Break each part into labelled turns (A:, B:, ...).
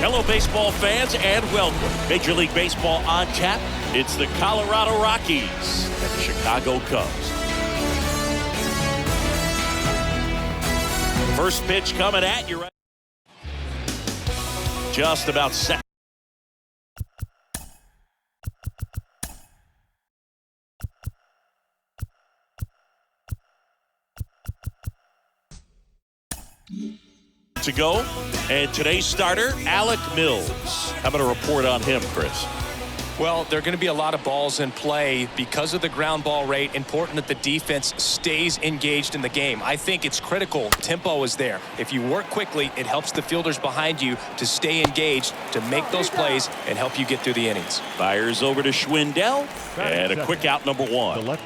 A: Hello, baseball fans, and welcome. Major League Baseball on tap. It's the Colorado Rockies and the Chicago Cubs. First pitch coming at you. Just about set. To go, and today's starter, Alec Mills. How about a report on him, Chris?
B: Well, there are going to be a lot of balls in play because of the ground ball rate. Important that the defense stays engaged in the game. I think it's critical. Tempo is there. If you work quickly, it helps the fielders behind you to stay engaged, to make those plays, and help you get through the innings.
A: Fires over to Schwindel, and a quick out, number one.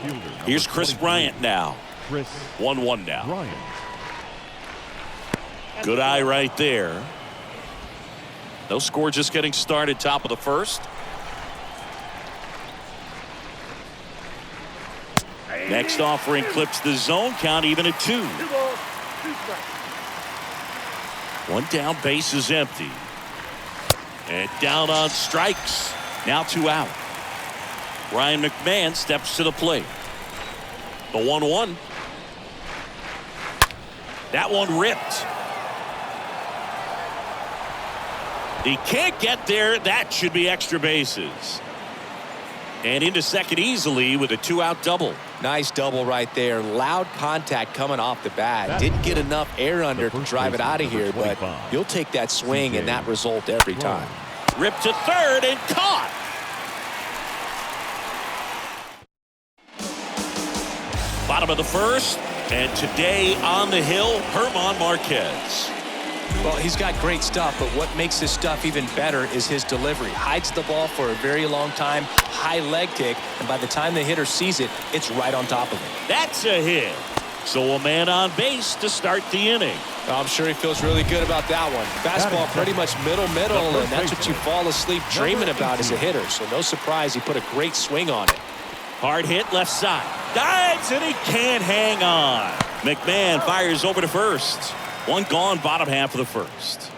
A: Here's Chris Bryant now. 1-1 now. Good eye right there. No score, just getting started, top of the first. Next offering clips the zone, count even at 2. One down, base is empty. And down on strikes. Now 2 out. Ryan McMahon steps to the plate. The 1-1. That one ripped. He can't get there. That should be extra bases. And into second easily with a 2-out double.
B: Nice double right there. Loud contact coming off the bat. Didn't get enough air under to drive it out of here, but you'll take that swing and that result every time.
A: Ripped to third and caught. Bottom of the first, and today on the hill, Herman Marquez.
B: Well, he's got great stuff, but what makes his stuff even better is his delivery. Hides the ball for a very long time, high leg kick, and by the time the hitter sees it, it's right on top of him.
A: That's a hit. So a man on base to start the inning.
B: I'm sure he feels really good about that one. Fastball pretty much middle, and that's what you fall asleep dreaming about as a hitter. So no surprise he put a great swing on it.
A: Hard hit left side. Dives, and he can't hang on. McMahon fires over to first. One gone, bottom half of the first.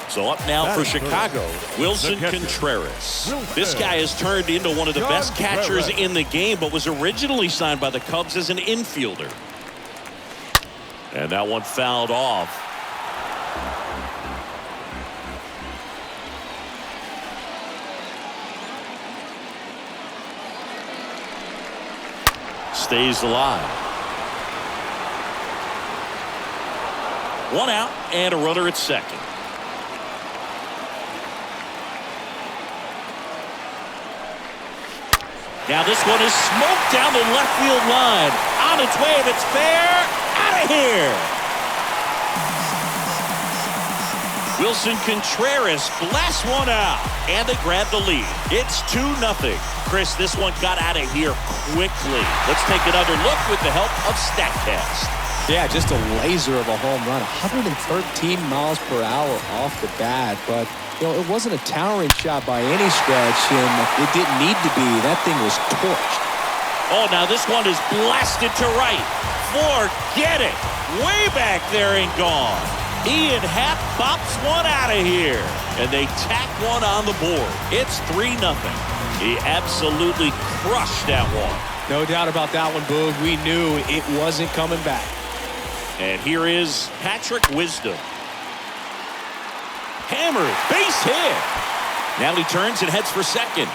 A: So up now for Chicago, Wilson Contreras. This guy has turned into one of the best catchers in the game, but was originally signed by the Cubs as an infielder. And that one fouled off. Stays alive. 1 out and a runner at second. Now this one is smoked down the left field line. On its way, if it's fair, out of here. Wilson Contreras blasts one out, and they grab the lead. It's 2-0. Chris, this one got out of here quickly. Let's take another look with the help of StatCast.
B: Yeah, just a laser of a home run. 113 miles per hour off the bat, but you know, it wasn't a towering shot by any stretch, and it didn't need to be. That thing was torched.
A: Oh, now this one is blasted to right. Forget it. Way back there and gone. Ian Happ bops one out of here, and they tack one on the board. It's 3-0. He absolutely crushed that one.
B: No doubt about that one, Boog. We knew it wasn't coming back.
A: And here is Patrick Wisdom. Hammered, base hit. Now he turns and heads for second.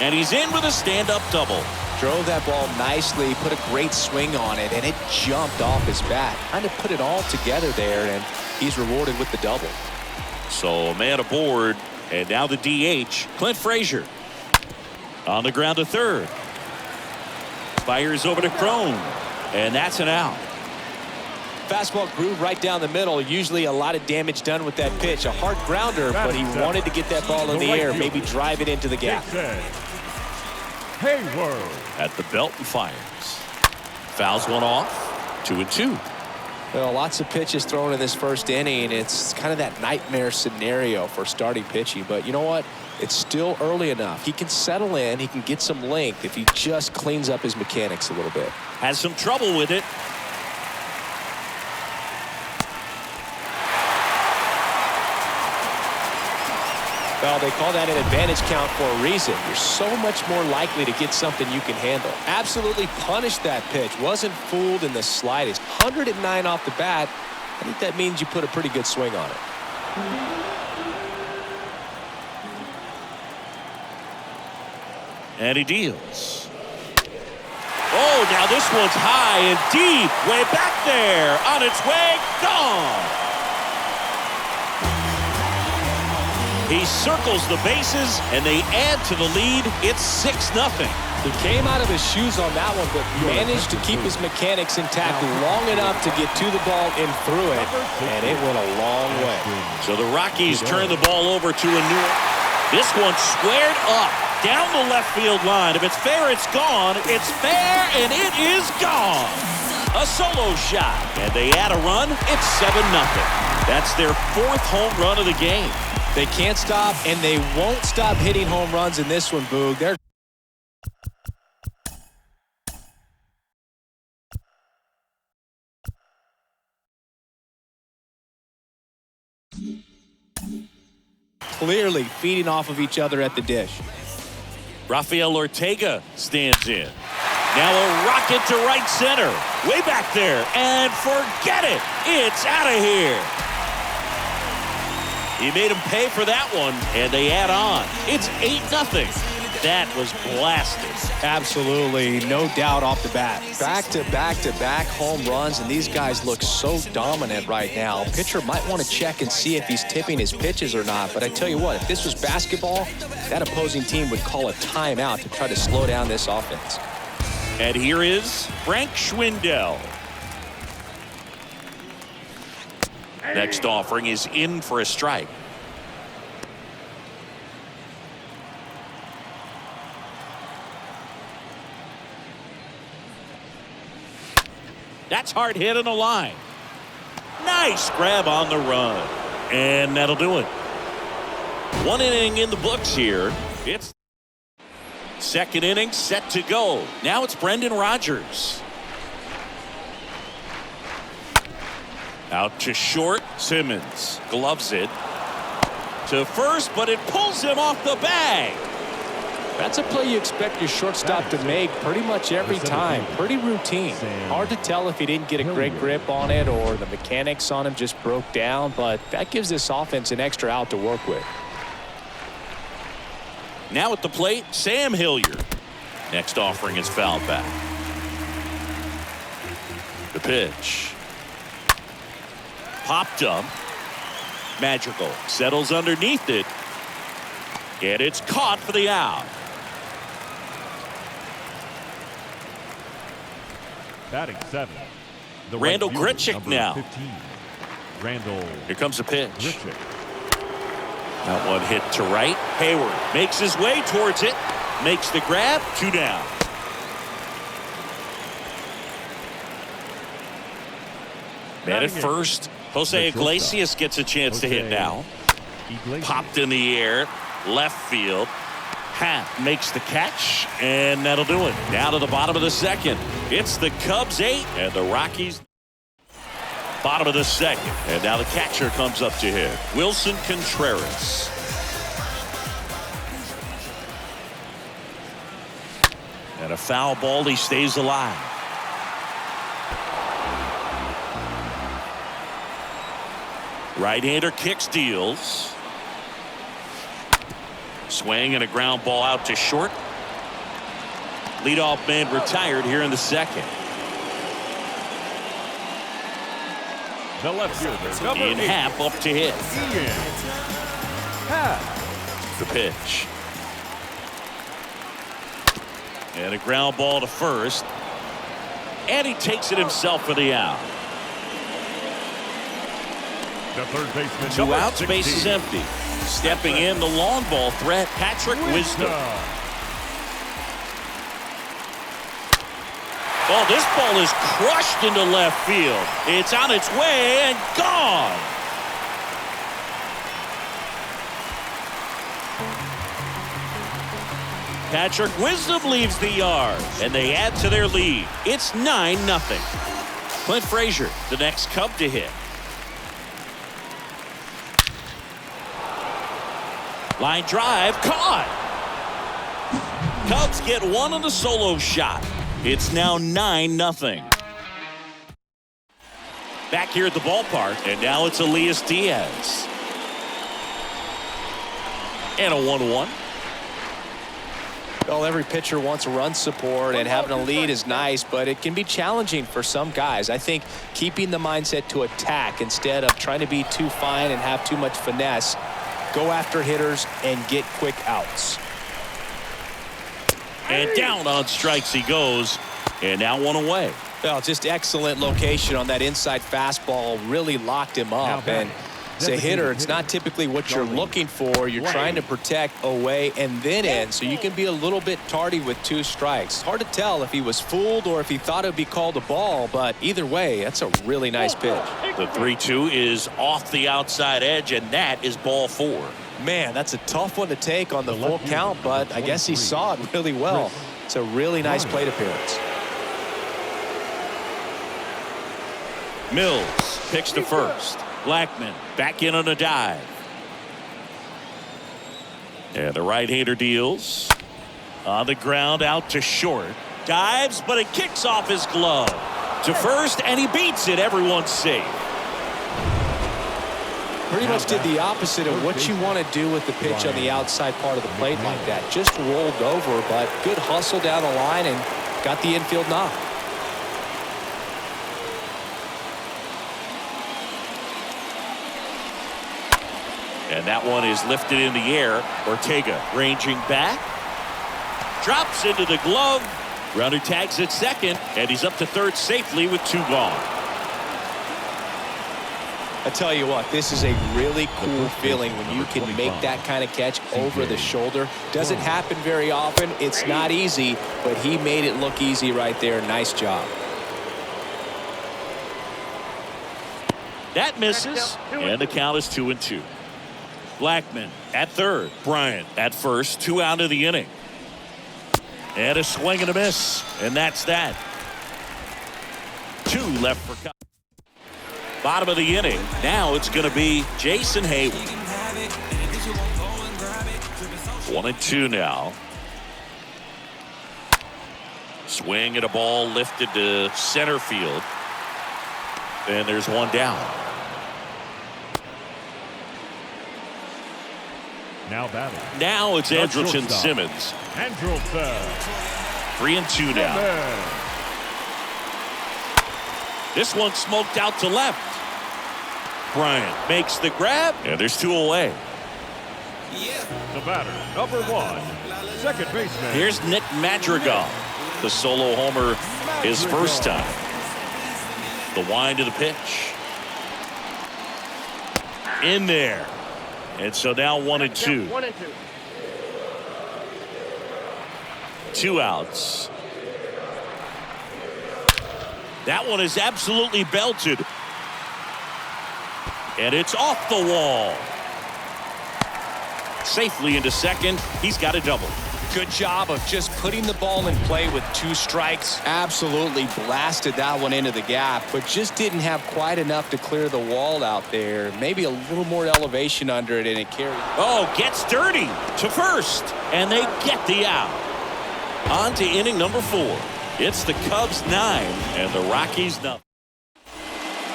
A: And he's in with a stand-up double.
B: Drove that ball nicely, put a great swing on it, and it jumped off his bat. Kind of put it all together there, and he's rewarded with the double.
A: So a man aboard, and now the DH, Clint Frazier. On the ground to third. Fires over to Crone. And that's an out.
B: Fastball groove right down the middle. Usually a lot of damage done with that pitch. A hard grounder, but he wanted to get that ball in the air, maybe drive it into the gap.
A: At the belt and fires. Fouls one off. 2-2.
B: Well, lots of pitches thrown in this first inning. It's kind of that nightmare scenario for starting pitching. But you know what? It's still early enough. He can settle in. He can get some length if he just cleans up his mechanics a little bit.
A: Has some trouble with it.
B: Well, they call that an advantage count for a reason. You're so much more likely to get something you can handle. Absolutely punished that pitch. Wasn't fooled in the slightest. 109 off the bat. I think that means you put a pretty good swing on it.
A: And he deals. Oh, now this one's high and deep. Way back there. On its way. Gone. He circles the bases, and they add to the lead. It's 6-0.
B: He came out of his shoes on that one, but managed to keep his mechanics intact long enough to get to the ball and through it, and it went a long way.
A: So the Rockies turn the ball over to a new. This one squared up down the left field line. If it's fair, it's gone. It's fair, and it is gone. A solo shot, and they add a run. It's 7-0. That's their 4th home run of the game.
B: They can't stop, and they won't stop hitting home runs in this one, Boog. They're clearly feeding off of each other at the dish.
A: Rafael Ortega stands in. Now a rocket to right center. Way back there, and forget it. It's out of here. He made him pay for that one, and they add on. It's 8-0. That was blasted.
B: Absolutely, no doubt off the bat. Back-to-back-to-back home runs, and these guys look so dominant right now. Pitcher might want to check and see if he's tipping his pitches or not, but I tell you what, if this was basketball, that opposing team would call a timeout to try to slow down this offense.
A: And here is Frank Schwindel. Next offering is in for a strike. That's hard hit on the line. Nice grab on the run. And that'll do it. 1 inning in the books here. It's 2nd inning set to go. Now it's Brendan Rodgers. Out to short. Simmons gloves it to first, but it pulls him off the bag.
B: That's a play you expect your shortstop to make pretty much every time. Pretty routine. Hard to tell if he didn't get a great grip on it or the mechanics on him just broke down, but that gives this offense an extra out to work with.
A: Now at the plate, Sam Hilliard. Next offering is fouled back. The pitch. Popped up. Magical settles underneath it. And it's caught for the out.
C: Batting 7th.
A: Randall Grichuk now.
C: 15. Randall.
A: Here comes the pitch.
C: Grichuk.
A: That one hit to right. Hayward makes his way towards it. Makes the grab. 2 down. Man at first. Jose Iglesias gets a chance to hit now. Popped in the air. Left field. Happ makes the catch, and that'll do it. Now to the bottom of the 2nd. It's the Cubs 8 and the Rockies. Bottom of the 2nd, and now the catcher comes up to him. Wilson Contreras. And a foul ball. He stays alive. Right-hander kicks, deals. Swing and a ground ball out to short. Leadoff man retired here in the 2nd.
C: The left fielder.
A: In Happ up to hit. The pitch. And a ground ball to first. And he takes it himself for the out.
C: The third baseman.
A: 2 outs, base is empty. Stepping in, the long ball threat, Patrick Wisdom. Oh, this ball is crushed into left field. It's on its way and gone. Patrick Wisdom leaves the yard, and they add to their lead. It's 9-0. Clint Frazier, the next Cub to hit. Line drive, caught. Cubs get one on the solo shot. It's now 9-0. Back here at the ballpark, and now it's Elias Diaz. And a 1-1.
B: Well, every pitcher wants run support, and having a lead is nice, but it can be challenging for some guys. I think keeping the mindset to attack instead of trying to be too fine and have too much finesse, go after hitters and get quick outs.
A: And down on strikes he goes, and now one away.
B: Well, just excellent location on that inside fastball, really locked him up. And as a hitter, it's not typically what you're looking for. You're trying to protect away and then in, so you can be a little bit tardy with 2 strikes. It's hard to tell if he was fooled or if he thought it would be called a ball, but either way, that's a really nice pitch.
A: The 3-2 is off the outside edge, and that is ball 4.
B: Man, that's a tough one to take on the full count, but I guess he saw it really well. It's a really nice plate appearance.
A: Mills picks to first. Blackman back in on a dive. And the right-hander deals. On the ground out to short. Dives, but it kicks off his glove. To first, and he beats it. Everyone's safe.
B: Pretty much did the opposite of what you want to do with the pitch on the outside part of the plate like that. Just rolled over, but good hustle down the line and got the infield knock.
A: And that one is lifted in the air. Ortega ranging back. Drops into the glove. Runner tags at second, and he's up to third safely with 2 gone.
B: I tell you what, this is a really cool feeling when you can make that kind of catch over the shoulder. Doesn't happen very often. It's not easy, but he made it look easy right there. Nice job.
A: That misses, and the count is 2-2. Blackman at third. Bryant at first. 2 out of the inning. And a swing and a miss. And that's that. 2 left for Cubs. Bottom of the inning. Now it's going to be Jason Hayward. 1-2 now. Swing and a ball lifted to center field. And there's one down.
C: Now batting.
A: Now it's Andrelton Simmons.
C: Andrelton.
A: 3-2 now. This one smoked out to left. Bryant makes the grab, and there's 2 away.
C: The batter, number 1, second baseman.
A: Here's Nick Madrigal. The solo homer his first time. The wind of the pitch. In there. And so now 1-2. 2 outs. That one is absolutely belted. And it's off the wall. Safely into second. He's got a double.
B: Good job of just putting the ball in play with 2 strikes. Absolutely blasted that one into the gap, but just didn't have quite enough to clear the wall out there. Maybe a little more elevation under it, and it carried.
A: Oh, gets dirty to first, and they get the out. On to inning number 4. It's the Cubs 9 and the Rockies 0.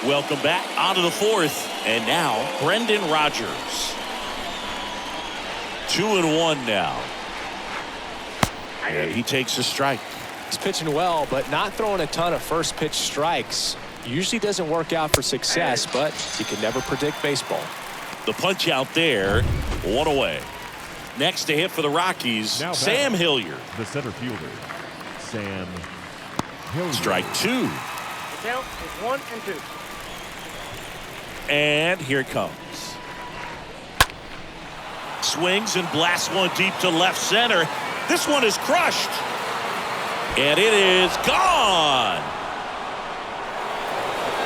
A: Welcome back onto the 4th, and now Brendan Rodgers. 2-1 now. And he takes a strike.
B: He's pitching well, but not throwing a ton of first pitch strikes. Usually doesn't work out for success, but you can never predict baseball.
A: The punch out there, 1 away. Next to hit for the Rockies,
C: Now
A: Sam
C: back.
A: Hilliard.
C: The center fielder, Sam Hilliard.
A: Strike 2.
D: The count is 1-2.
A: And here it comes. Swings and blasts one deep to left center. This one is crushed. And it is gone.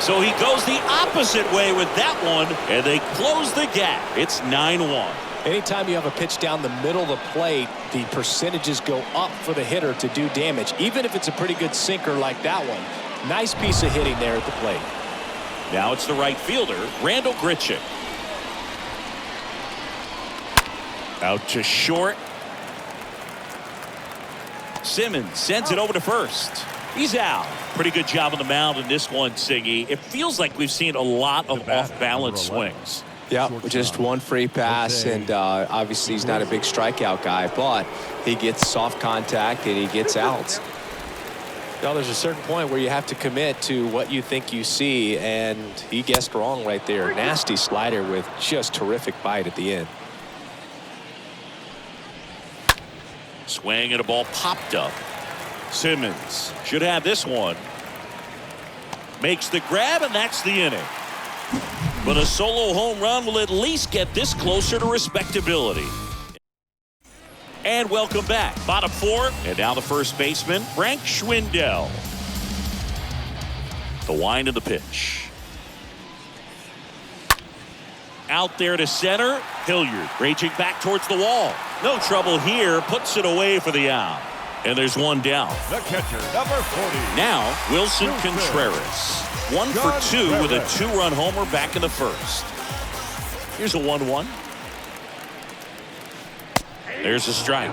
A: So he goes the opposite way with that one, and they close the gap. It's 9-1.
B: Anytime you have a pitch down the middle of the plate, the percentages go up for the hitter to do damage, even if it's a pretty good sinker like that one. Nice piece of hitting there at the plate.
A: Now it's the right fielder, Randall Grichuk. Out to short. Simmons sends it over to first. He's out. Pretty good job on the mound in this one, Siggy. It feels like we've seen a lot of off-balance swings.
B: Yeah, just one free pass, and obviously he's not a big strikeout guy, but he gets soft contact and he gets outs. Now there's a certain point where you have to commit to what you think you see, and he guessed wrong right there. Nasty slider with just terrific bite at the end.
A: Swing and a ball popped up. Simmons should have this one. Makes the grab, and that's the inning. But a solo home run will at least get this closer to respectability. And welcome back. Bottom four, and now the first baseman, Frank Schwindel. The wind of the pitch. Out there to center. Hilliard raging back towards the wall. No trouble here. Puts it away for the out. And there's one down.
C: The catcher, number 40.
A: Now, Wilson Contreras. 1 for 2 with a 2-run homer back in the first. Here's a 1-1. There's a strike.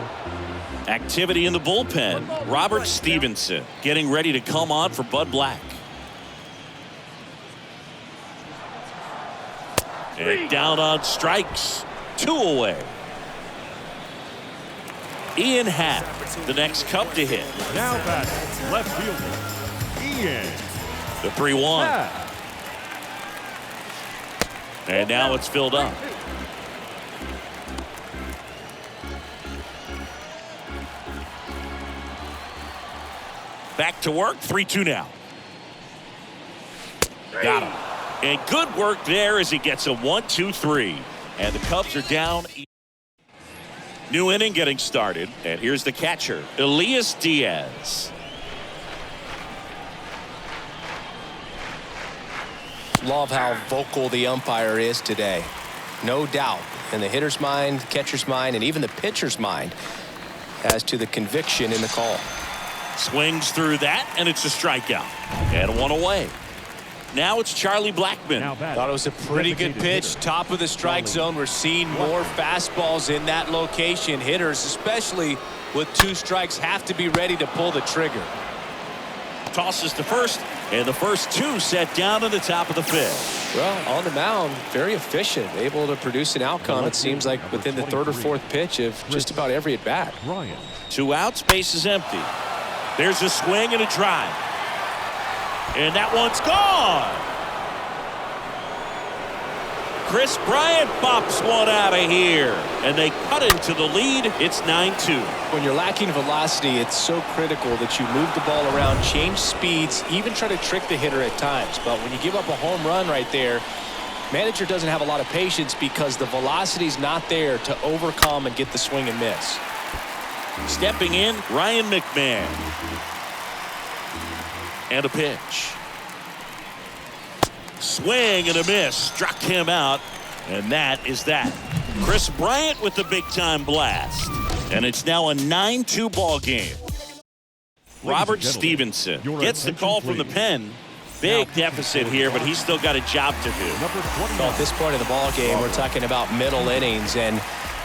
A: Activity in the bullpen. Robert Stevenson getting ready to come on for Bud Black. And down on strikes. 2 away. Ian Happ, the next Cub to hit.
C: Now batting, left fielder, Ian.
A: The 3-1. And now it's filled up. Back to work, 3-2 now. Got him. And good work there as he gets a 1-2-3. And the Cubs are down. New inning getting started. And here's the catcher, Elias Diaz.
B: Love how vocal the umpire is today. No doubt in the hitter's mind, catcher's mind, and even the pitcher's mind as to the conviction in the call.
A: Swings through that, and it's a strikeout. And 1 away. Now it's Charlie Blackmon.
B: Thought it was a pretty good pitch. Top of the strike zone. We're seeing more fastballs in that location. Hitters, especially with 2 strikes, have to be ready to pull the trigger.
A: Tosses to first, and the first 2 set down to the top of the 5th.
B: Well, on the mound, very efficient, able to produce an outcome, it seems like, within the 3rd or 4th pitch of just about every at-bat.
A: 2 outs, base is empty. There's a swing and a drive. And that one's gone. Chris Bryant pops one out of here. And they cut into the lead. It's 9-2.
B: When you're lacking velocity, it's so critical that you move the ball around, change speeds, even try to trick the hitter at times. But when you give up a home run right there, manager doesn't have a lot of patience because the velocity's not there to overcome and get the swing and miss.
A: Stepping in, Ryan McMahon. And a pitch. Swing and a miss. Struck him out. And that is that. Chris Bryant with the big-time blast. And it's now a 9-2 ball game. Robert Stevenson gets the call from the pen. Big deficit here, but he's still got a job to do.
B: Well, at this point of the ball game, we're talking about middle innings, and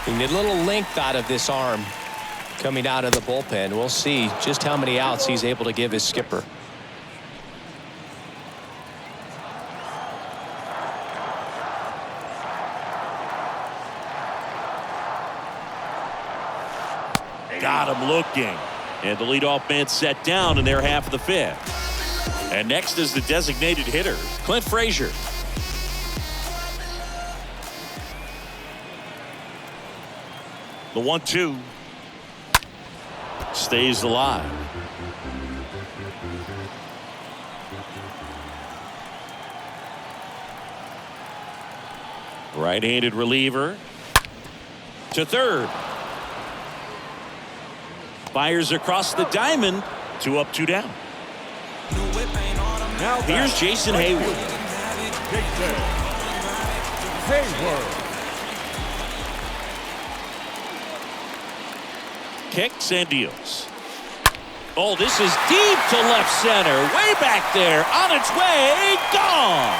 B: you need a little length out of this arm coming out of the bullpen. We'll see just how many outs he's able to give his skipper.
A: Got him looking. And the leadoff man set down in their half of the 5th. And next is the designated hitter, Clint Frazier. The 1-2 stays alive. Right-handed reliever to third. Fires across the diamond. 2 up, 2 down.
C: Now
A: here's Jason Hayward. Kicks and deals. Oh, this is deep to left center. Way back there. On its way. Gone.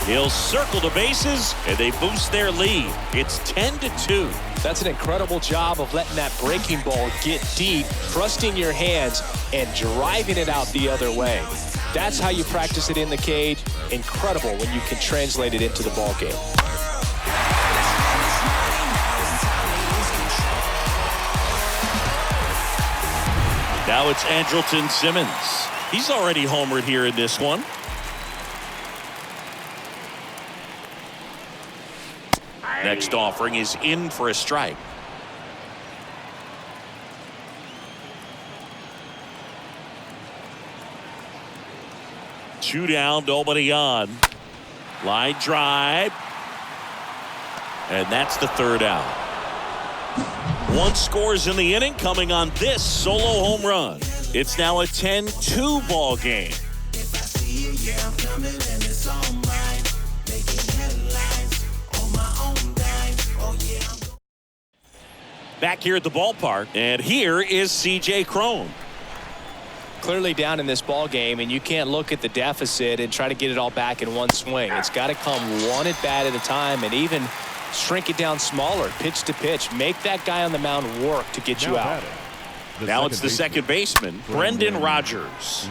A: He'll circle the bases, and they boost their lead. It's 10-2.
B: That's an incredible job of letting that breaking ball get deep, trusting your hands, and driving it out the other way. That's how you practice it in the cage. Incredible when you can translate it into the ball game.
A: Now it's Andrelton Simmons. He's already homered here in this one. Next offering is in for a strike. Two down, nobody on. Line drive. And that's the third out. One scores in the inning coming on this solo home run. It's now a 10-2 ball game. Back here at the ballpark, and here is C.J. Cron.
B: Clearly down in this ball game, and you can't look at the deficit and try to get it all back in one swing. It's got to come one at bat at a time, and even shrink it down smaller, pitch to pitch. Make that guy on the mound work to get you out.
A: Now it's the second baseman, Brendan Rodgers.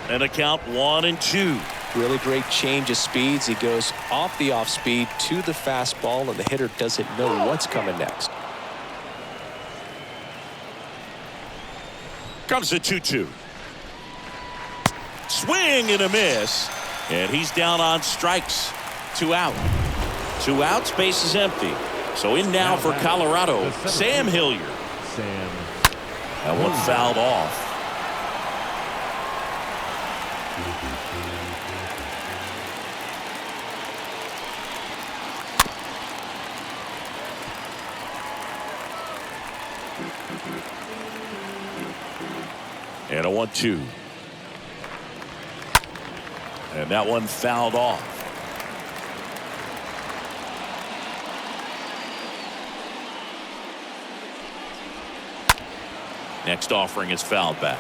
A: And a count 1-2.
B: Really great change of speeds. He goes off the off speed to the fastball, and the hitter doesn't know what's coming next.
A: Comes the 2-2. Swing and a miss. And he's down on strikes. 2 out. 2 outs, base is empty. So in now for Colorado, Sam Hilliard. That one fouled off. And a 1-2. And that one fouled off. Next offering is fouled back.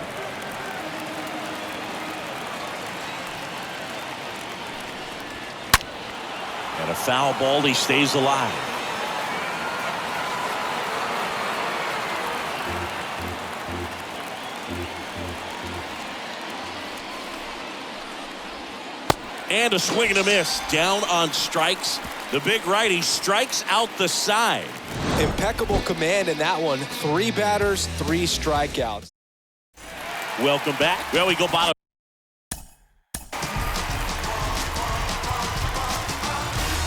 A: And a foul ball, he stays alive. And a swing and a miss. Down on strikes. The big righty strikes out the side.
B: Impeccable command in that one. 3 batters, 3 strikeouts.
A: Welcome back. Well, we go bottom.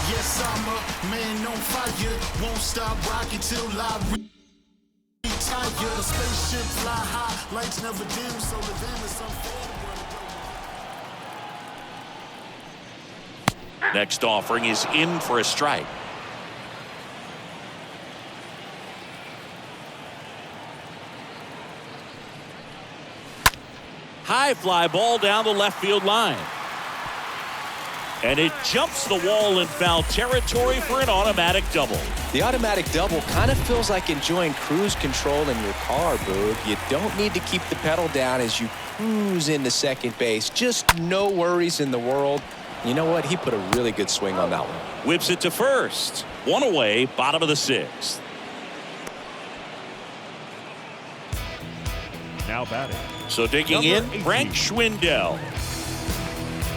E: Yes, I'm a man on fire. Won't stop rocking till I retire. The spaceship fly high. Lights never dim, so the them is unfair.
A: Next offering is in for a strike. High fly ball down the left field line. And it jumps the wall in foul territory for an automatic double.
B: The automatic double kind of feels like enjoying cruise control in your car, Boog. You don't need to keep the pedal down as you cruise into second base. Just no worries in the world. You know what? He put a really good swing on that one.
A: Whips it to first. 1 away, bottom of the 6th.
C: Now batting.
A: So digging in, Frank Schwindel.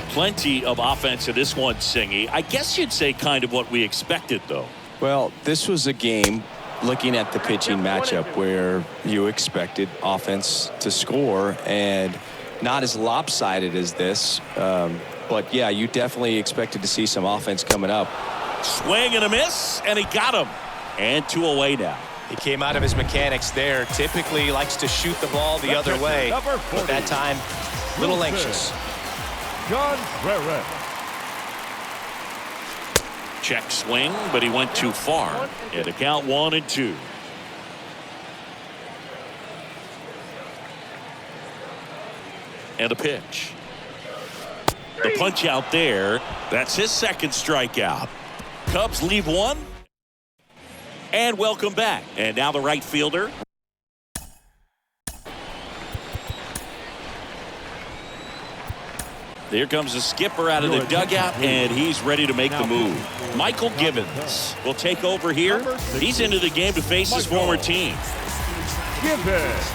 A: Plenty of offense in this one, Singy. I guess you'd say kind of what we expected, though.
B: Well, this was a game, looking at the pitching matchup, where you expected offense to score, and not as lopsided as this. But, yeah, you definitely expected to see some offense coming up.
A: Swing and a miss, and he got him. And 2 away now.
B: He came out of his mechanics there. Typically likes to shoot the ball the other way. But that time, a little anxious.
A: Check swing, but he went too far. And the count 1-2. And a pitch. The punch out there. That's his second strikeout. Cubs leave 1. And welcome back. And now the right fielder. Here comes the skipper out of the dugout, and he's ready to make the move. Michael Gibbons will take over here. He's into the game to face his former team.
C: Gibbons.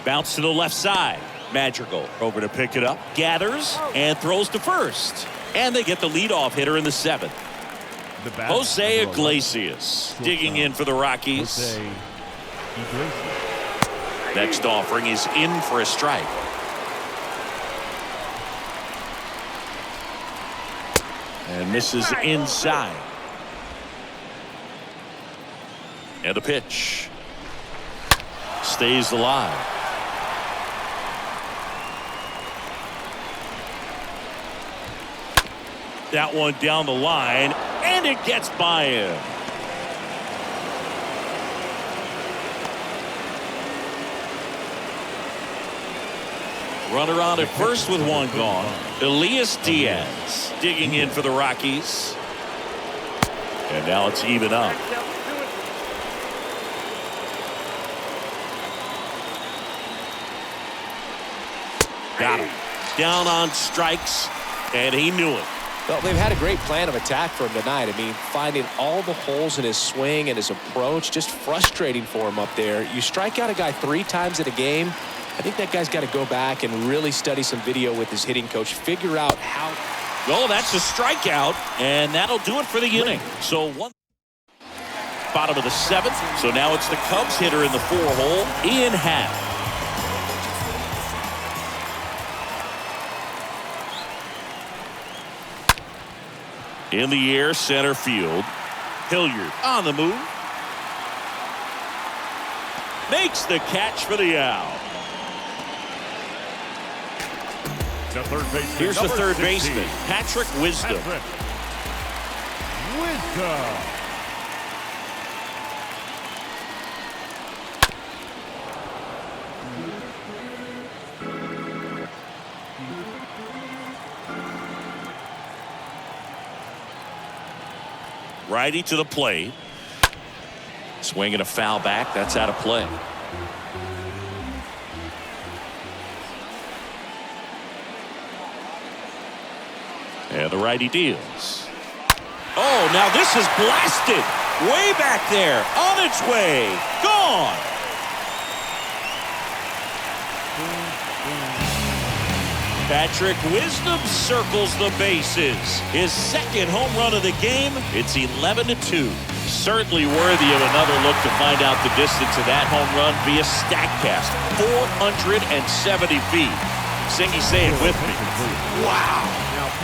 A: Bounce to the left side. Madrigal over to pick it up. Gathers and throws to first. And they get the leadoff hitter in the 7th. Jose Iglesias digging in for the Rockies. Next offering is in for a strike. And misses inside. And a pitch. Stays alive. That one down the line, and it gets by him. Runner on at first with one gone. Elias Diaz digging in for the Rockies. And now it's even up. Got him. Down on strikes, and he knew it.
B: Well, they've had a great plan of attack for him tonight. I mean, finding all the holes in his swing and his approach, just frustrating for him up there. You strike out a guy 3 times in a game, I think that guy's got to go back and really study some video with his hitting coach, figure out how.
A: Oh, that's a strikeout, and that'll do it for the inning. So one bottom of the 7th. So now it's the Cubs hitter in the 4-hole, Ian Happ. In the air, center field. Hilliard on the move. Makes the catch for the out.
C: The third baseman.
A: Here's the third baseman, Patrick Wisdom.
C: Wisdom.
A: Righty to the plate. Swinging a foul back. That's out of play. And the righty deals. Oh, now this is blasted. Way back there. On its way. Gone. Patrick Wisdom circles the bases. His 2nd home run of the game. It's 11-2. Certainly worthy of another look to find out the distance of that home run via StatCast. 470 feet. Singy, say it with me. Wow.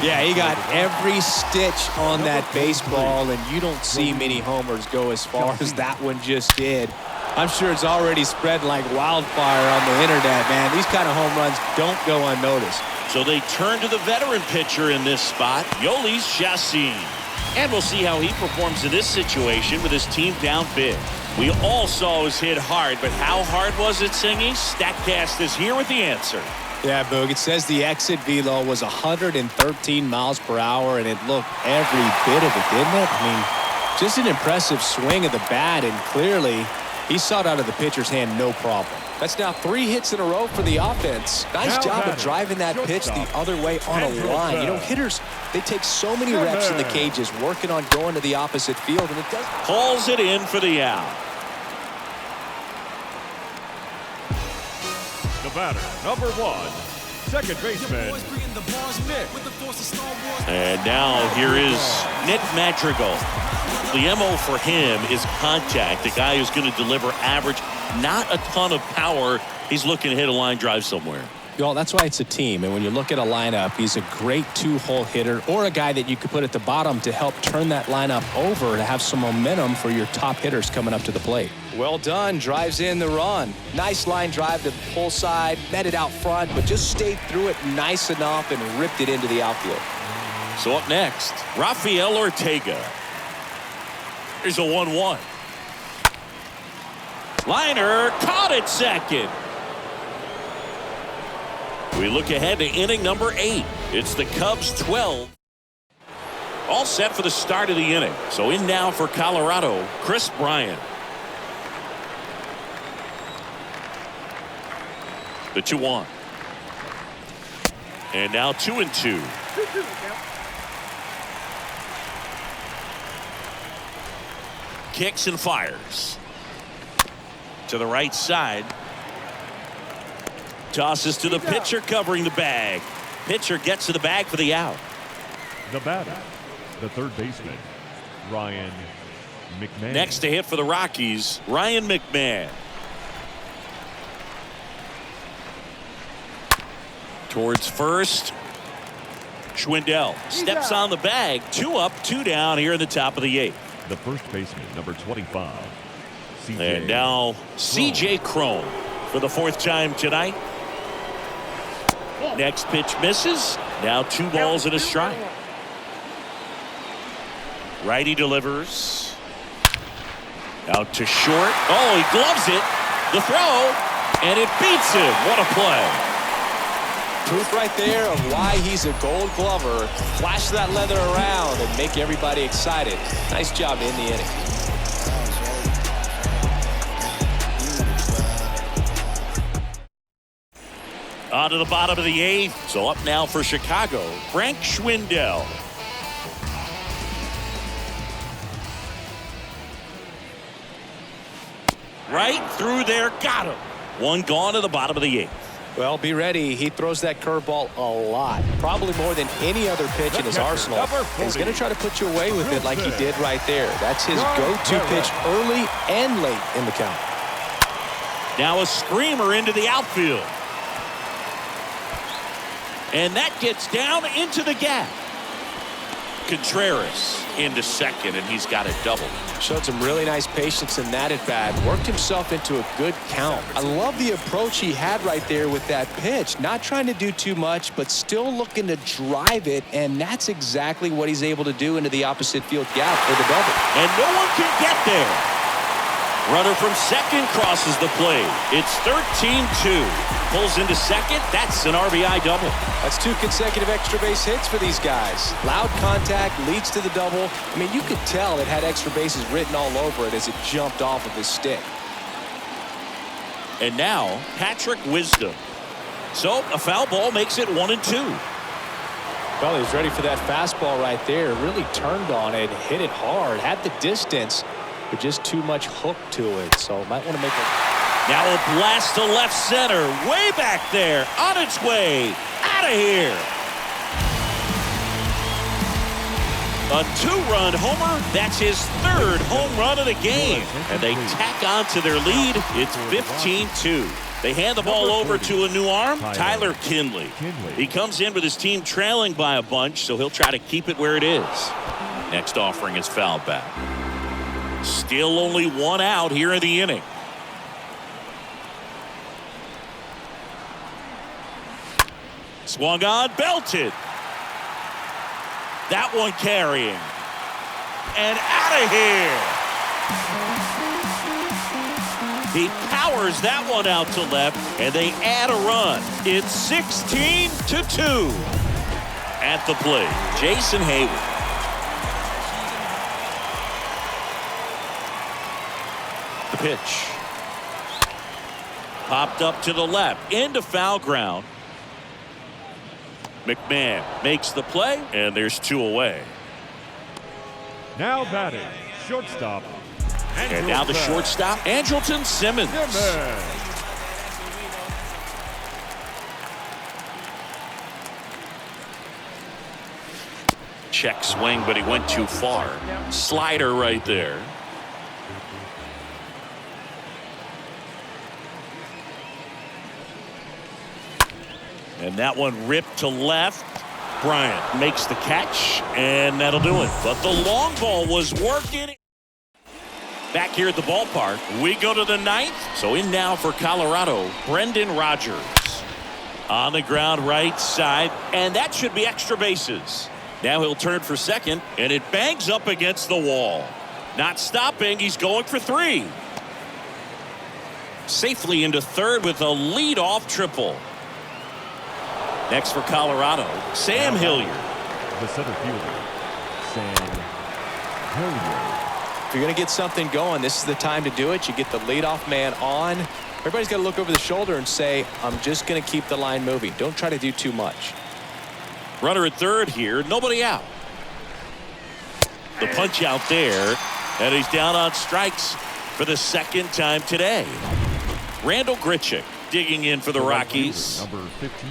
B: Yeah, he got every stitch on that baseball, and you don't see many homers go as far as that one just did. I'm sure it's already spread like wildfire on the internet, man. These kind of home runs don't go unnoticed.
A: So they turn to the veteran pitcher in this spot, Yolis Chassin. And we'll see how he performs in this situation with his team down big. We all saw his hit hard, but how hard was it, Singy? StatCast is here with the answer.
B: Yeah, Boog, it says the exit velo was 113 miles per hour, and it looked every bit of it, didn't it? I mean, just an impressive swing of the bat, and clearly he saw it out of the pitcher's hand no problem. That's now 3 hits in a row for the offense. Nice job of driving that pitch the other way on a line. You know, hitters, they take so many reps in the cages working on going to the opposite field, and it does.
A: Calls it in for the out.
C: The batter, number 1, second baseman,
A: And now here is Nick Madrigal. The MO for him is contact. The guy who's going to deliver average, not a ton of power. He's looking to hit a line drive somewhere.
B: Well, that's why it's a team. And when you look at a lineup, he's a great 2-hole hitter, or a guy that you could put at the bottom to help turn that lineup over to have some momentum for your top hitters coming up to the plate. Well done. Drives in the run. Nice line drive to the pull side, met it out front, but just stayed through it nice enough and ripped it into the outfield.
A: So up next, Rafael Ortega. Here's a 1-1. Liner caught at second. We look ahead to inning number 8. It's the Cubs 12 All set for the start of the inning. So in now for Colorado, Chris Bryant. The 2-1. And now 2-2. Kicks and fires. To the right side. Tosses to the pitcher covering the bag. Pitcher gets to the bag for the out.
C: The batter, the third baseman, Ryan McMahon.
A: Next to hit for the Rockies, Ryan McMahon. Towards first. Schwindel steps on the bag. 2 up, 2 down here in the top of the 8th.
C: The first baseman, number 25.
A: And now C.J. Cron for the 4th time tonight. Next pitch misses. Now 2 balls and a strike. Righty delivers. Out to short. Oh, he gloves it. The throw. And it beats him. What a play.
B: Proof right there of why he's a Gold Glover. Flash that leather around and make everybody excited. Nice job in the inning.
A: On to the bottom of the 8th. So up now for Chicago, Frank Schwindel. Right through there, got him. 1 gone to the bottom of the 8th.
B: Well, be ready. He throws that curveball a lot, probably more than any other pitch in his arsenal. He's going to try to put you away with it like he did right there. That's his go-to pitch early and late in the count.
A: Now a screamer into the outfield. And that gets down into the gap. Contreras into second, and he's got it doubled.
B: Showed some really nice patience in that at bat. Worked himself into a good count. I love the approach he had right there with that pitch. Not trying to do too much, but still looking to drive it, and that's exactly what he's able to do into the opposite field gap for the double.
A: And no one can get there. Runner from second crosses the plate. It's 13-2. Pulls into second. That's an RBI double.
B: That's 2 consecutive extra base hits for these guys. Loud contact leads to the double. I mean, you could tell it had extra bases written all over it as it jumped off of his stick.
A: And now Patrick Wisdom. So a foul ball makes it 1-2.
B: Well, he was ready for that fastball right there. Really turned on it, hit it hard, had the distance, but just too much hook to it. So might want to make it.
A: Now a blast to left center, way back there, on its way, out of here. A 2-run homer. That's his 3rd home run of the game. And they tack on to their lead. It's 15-2. They hand the ball over to a new arm, Tyler Kinley. He comes in with his team trailing by a bunch, so he'll try to keep it where it is. Next offering is foul back. Still only 1 out here in the inning. Swung on, belted. That one carrying. And out of here. He powers that one out to left, and they add a run. It's 16-2. At the plate, Jason Hayward. The pitch. Popped up to the left, into foul ground. McMahon makes the play, and there's 2 away.
C: Now batting, shortstop.
A: And now the shortstop, Andrelton Simmons. Check swing, but he went too far. Slider right there. And that one ripped to left. Bryant makes the catch, and that'll do it. But the long ball was working. Back here at the ballpark, we go to the 9th. So in now for Colorado, Brendan Rodgers. On the ground right side, and that should be extra bases. Now he'll turn for second, and it bangs up against the wall. Not stopping, he's going for 3. Safely into third with a leadoff triple. Next for Colorado, Sam Hilliard.
C: The center fielder,
B: If you're going to get something going, this is the time to do it. You get the leadoff man on. Everybody's got to look over the shoulder and say, I'm just going to keep the line moving. Don't try to do too much.
A: Runner at third here, nobody out. The punch out there, and he's down on strikes for the second time today. Randall Grichuk digging in for the Rockies.
C: Number 15.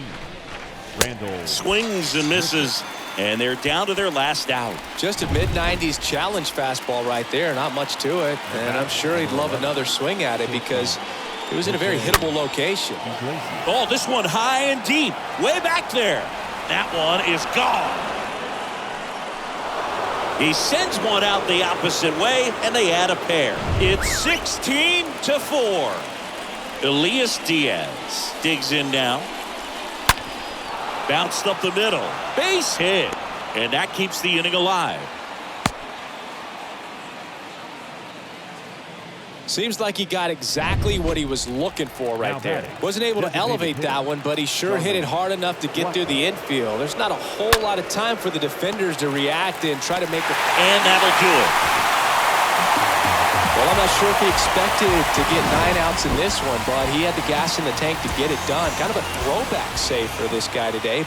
C: Randall
A: Swings and misses, and they're down to their last out.
B: Just a mid-90s challenge fastball right there. Not much to it. And I'm sure he'd love another swing at it because it was in a very hittable location.
A: Oh, this one high and deep. Way back there. That one is gone. He sends one out the opposite way, and they add a pair. It's 16-4. Elias Diaz digs in now. Bounced up the middle. Base hit. And that keeps the inning alive.
B: Seems like he got exactly what he was looking for right there. Wasn't able to elevate that one, but he sure hit it hard enough to get through the infield. There's not a whole lot of time for the defenders to react and try to make a...
A: And that'll do it.
B: Well, I'm not sure if he expected to get 9 outs in this one, but he had the gas in the tank to get it done. Kind of a throwback save for this guy today.